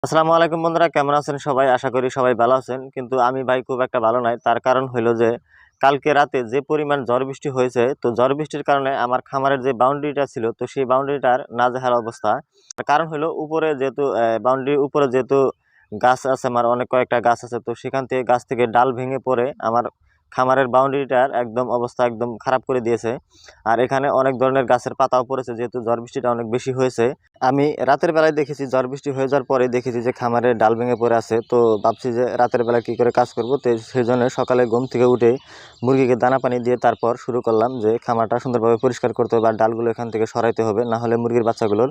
আসসালামু আলাইকুম বন্ধুরা, কেমন আছেন সবাই? আশা করি সবাই ভালো আছেন। কিন্তু আমি ভাই খুব একটা ভালো নাই। তার কারণ হইলো যে কালকে রাতে যে পরিমাণ ঝড় বৃষ্টি হয়েছে, তো ঝড় বৃষ্টির কারণে আমার খামারের যে বাউন্ডারিটা ছিল, তো সেই বাউন্ডারিটার নাজেহাল অবস্থা। তার কারণ হইলো উপরে যেহেতু বাউন্ডারির উপরে যেহেতু গাছ আছে, আমার অনেক কয়েকটা গাছ আছে, তো সেখান থেকে গাছ থেকে ডাল ভেঙে পড়ে আমার খামারের বাউন্ডারিটার একদম অবস্থা একদম খারাপ করে দিয়েছে। আর এখানে অনেক ধরনের গাছের পাতাও পড়েছে, যেহেতু ঝড় বৃষ্টিটা অনেক বেশি হয়েছে। আমি রাতের বেলায় দেখেছি, ঝড় বৃষ্টি হয়ে যাওয়ার পরে দেখেছি যে খামারে ডাল ভেঙে পড়ে আছে। তো ভাবছি যে রাতের বেলা কি করে কাজ করব, তো সেই জন্য সকালে ঘুম থেকে উঠে মুরগিকে দানা পানি দিয়ে তারপর শুরু করলাম যে খামারটা সুন্দরভাবে পরিষ্কার করতে হবে আর ডালগুলো এখান থেকে সরাইতে হবে, না হলে মুরগির বাচ্চাগুলোর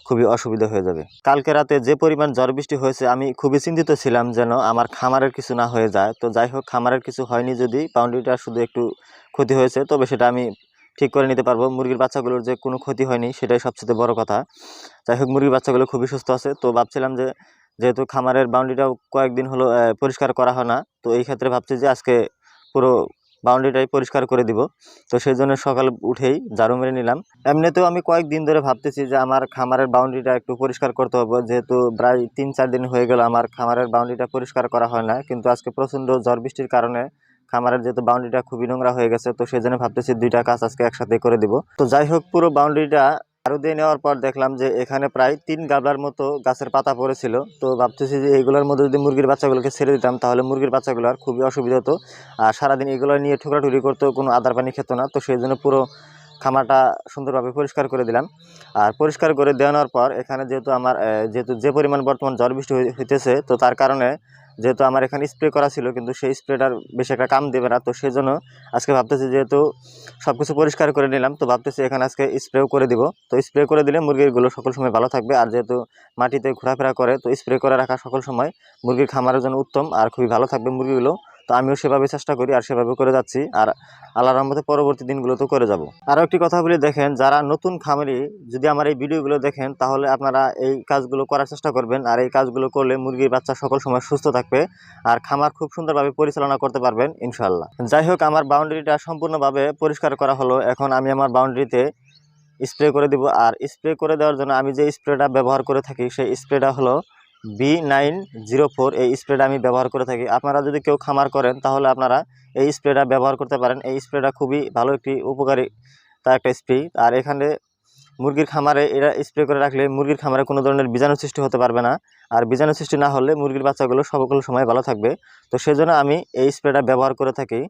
খুবই অসুবিধা হয়ে যাবে। কালকে রাতে যে পরিমাণ ঝড় বৃষ্টি হয়েছে, আমি খুবই চিন্তিত ছিলাম যেন আমার খামারের কিছু না হয়ে যায়। তো যাই হোক, খামারের কিছু হয়নি, যদি বাউন্ডারিটা শুধু একটু ক্ষতি হয়েছে, তবে সেটা আমি ঠিক করে নিতে পারবো। মুরগির বাচ্চাগুলোর যে কোনো ক্ষতি হয়নি, সেটাই সবচেয়ে বড় কথা। যাই হোক, মুরগির বাচ্চাগুলো খুবই সুস্থ আছে। তো ভাবছিলাম যে যেহেতু খামারের বাউন্ডারিটাও কয়েকদিন হলো পরিষ্কার করা হয় না, তো এই ক্ষেত্রে ভাবছি যে আজকে পুরো বাউন্ডারিটাই পরিষ্কার করে দিব। তো সেই জন্য সকাল উঠেই ঝাড়ু মেরে নিলাম। এমনিতেও আমি কয়েকদিন ধরে ভাবতেছি যে আমার খামারের বাউন্ডারিটা একটু পরিষ্কার করতে হবে, যেহেতু প্রায় 3-4 দিন হয়ে গেল আমার খামারের বাউন্ডারিটা পরিষ্কার করা হয় না। কিন্তু আজকে প্রচণ্ড ঝড় বৃষ্টির কারণে খামারের যেহেতু বাউন্ডারিটা খুবই নোংরা হয়ে গেছে, তো সেই জন্য ভাবতেছি দুইটা কাজ আজকে একসাথে করে দিব। তো যাই হোক, পুরো বাউন্ডারিটা ঝাড়ু দিয়ে নেওয়ার পর দেখলাম যে এখানে প্রায় 3 গাবলার মতো গাছের পাতা পড়েছিল। তো ভাবতেছি যে এগুলোর মধ্যে যদি মুরগির বাচ্চাগুলোকে ছেড়ে দিতাম, তাহলে মুরগির বাচ্চাগুলোর খুবই অসুবিধা হতো। আর সারাদিন এগুলো নিয়ে ঠুকরাঠুরি করতো, কোনো আদার পানি খেত না। তো সেই জন্য পুরো খামারটা সুন্দরভাবে পরিষ্কার করে দিলাম। আর পরিষ্কার করে দেওয়ানোর পর এখানে যেহেতু আমার যেহেতু যে পরিমাণ বর্তমান ঝড় বৃষ্টি হইতেছে, তো তার কারণে যেহেতু আমার এখানে স্প্রে করা ছিল, কিন্তু সেই স্প্রেটার বেশি একটা কাম দেবে না। তো সেই জন্য আজকে ভাবতেছি যেহেতু সব কিছু পরিষ্কার করে নিলাম, তো ভাবতেছি এখানে আজকে স্প্রেও করে দিব। তো স্প্রে করে দিলে মুরগিগুলো সকল সময় ভালো থাকবে। আর যেহেতু মাটিতে ঘোরাফেরা করে, তো স্প্রে করে রাখা সকল সময় মুরগির খামারের জন্য উত্তম আর খুবই ভালো থাকবে মুরগিগুলো। তো আমিও সেভাবে চেষ্টা করি আর সেভাবে করে যাচ্ছি, আর আল্লাহর রহমতে পরবর্তী দিনগুলোতেও করে যাব। আরও একটি কথা বলি, দেখেন যারা নতুন খামারি যদি আমার এই ভিডিওগুলো দেখেন, তাহলে আপনারা এই কাজগুলো করার চেষ্টা করবেন। আর এই কাজগুলো করলে মুরগির বাচ্চা সকল সময় সুস্থ থাকবে আর খামার খুব সুন্দরভাবে পরিচালনা করতে পারবেন ইনশাআল্লাহ। যাই হোক, আমার বাউন্ডারিটা সম্পূর্ণভাবে পরিষ্কার করা হলো। এখন আমি আমার বাউন্ডারিতে স্প্রে করে দিব। আর স্প্রে করে দেওয়ার জন্য আমি যে স্প্রেটা ব্যবহার করে থাকি, সেই স্প্রেটা হলো B904। এই স্প্রেটা আমি ব্যবহার করে থাকি। আপনারা যদি কেউ খামার করেন, তাহলে আপনারা এই স্প্রেটা ব্যবহার করতে পারেন। এই স্প্রেটা খুবই ভালো একটি উপকারী একটা স্প্রে। আর এখানে মুরগির খামারে এরা স্প্রে করে রাখলে মুরগির খামারে কোনো ধরনের বীজাণু সৃষ্টি হতে পারবে না। আর বীজাণু সৃষ্টি না হলে মুরগির বাচ্চাগুলো সকল সময় ভালো থাকবে। তো সেজন্য আমি এই স্প্রেটা ব্যবহার করে থাকি।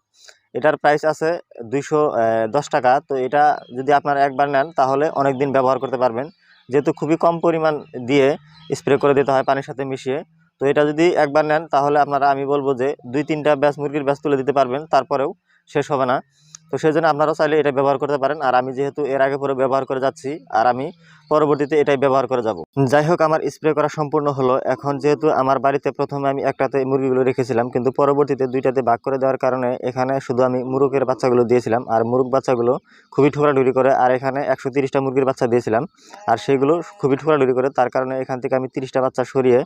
এটার প্রাইস আছে 210 টাকা। তো এটা যদি আপনারা একবার নেন, তাহলে অনেক দিন ব্যবহার করতে পারবেন, যেহেতু খুবই কম পরিমাণ দিয়ে স্প্রে করে দিতে হয় পানির সাথে মিশিয়ে। তো এটা যদি একবার নেন, তাহলে আপনারা, আমি বলবো যে 2-3টা ব্যাচ মুরগির ব্যাচ তুলে দিতে পারবেন, তারপরেও শেষ হবে না। তো সেই জন্য আপনারাও চাইলে এটা ব্যবহার করতে পারেন। আর আমি যেহেতু এর আগে পরে ব্যবহার করে যাচ্ছি, আর আমি পরবর্তীতে এটাই ব্যবহার করে যাব। যাই হোক, আমার স্প্রে করা সম্পূর্ণ হলো। এখন যেহেতু আমার বাড়িতে প্রথমে আমি একটাতে মুরগিগুলো রেখেছিলাম, কিন্তু পরবর্তীতে দুইটাতে ভাগ করে দেওয়ার কারণে এখানে শুধু আমি মুরগের বাচ্চাগুলো দিয়েছিলাম। আর মুরগ বাচ্চাগুলো খুবই ঠোকরাঠুরি করে। আর এখানে 130টা মুরগির বাচ্চা দিয়েছিলাম, আর সেগুলো খুবই ঠোকরাঠুরি করে। তার কারণে এখান থেকে আমি 30টা বাচ্চা সরিয়ে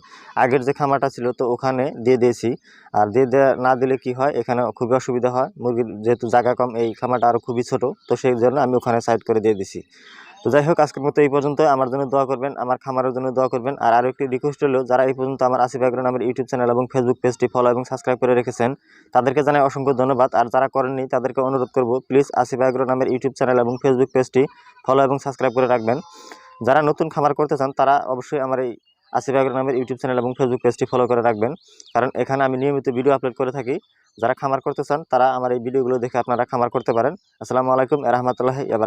আগের যে খামারটা ছিল, তো ওখানে দিয়ে দিয়েছি। আর দিয়ে দেওয়া না দিলে কি হয়, এখানে খুবই অসুবিধা হয়। মুরগির যেহেতু জায়গা কম, এই খামারটা আরও খুবই ছোট, তো সেই জন্য আমি ওখানে সাইড করে দিয়ে দিছি। তো যাই হোক, আজকের মতো এই পর্যন্ত। আমার জন্য দোয়া করবেন, আমার খামারের জন্য দোয়া করবেন। আর আরও একটি রিকোয়েস্ট হলো, যারা এই পর্যন্ত আমার আসিফ এগ্রো নামের ইউটিউব চ্যানেল এবং ফেসবুক পেজটি ফলো এবং সাবস্ক্রাইব করে রেখেছেন, তাদেরকে জানাই অসংখ্য ধন্যবাদ। আর যারা করেননি, তাদেরকে অনুরোধ করব, প্লিজ আসিফ এগ্রো নামের ইউটিউব চ্যানেল এবং ফেসবুক পেজটি ফলো এবং সাবস্ক্রাইব করে রাখবেন। যারা নতুন খামার করতে চান, তারা অবশ্যই আমার এই আসিফ এগ্রো নামের ইউটিউব চ্যানেল এবং ফেসবুক পেজটি ফলো করে রাখবেন, কারণ এখানে আমি নিয়মিত ভিডিও আপলোড করে থাকি। যারা খামার করতে চান, তারা আমার এই ভিডিওগুলো দেখে আপনারা খামার করতে পারেন। আসসালামু আলাইকুম ওয়া রাহমাতুল্লাহি ওয়া বারাকাতুহু।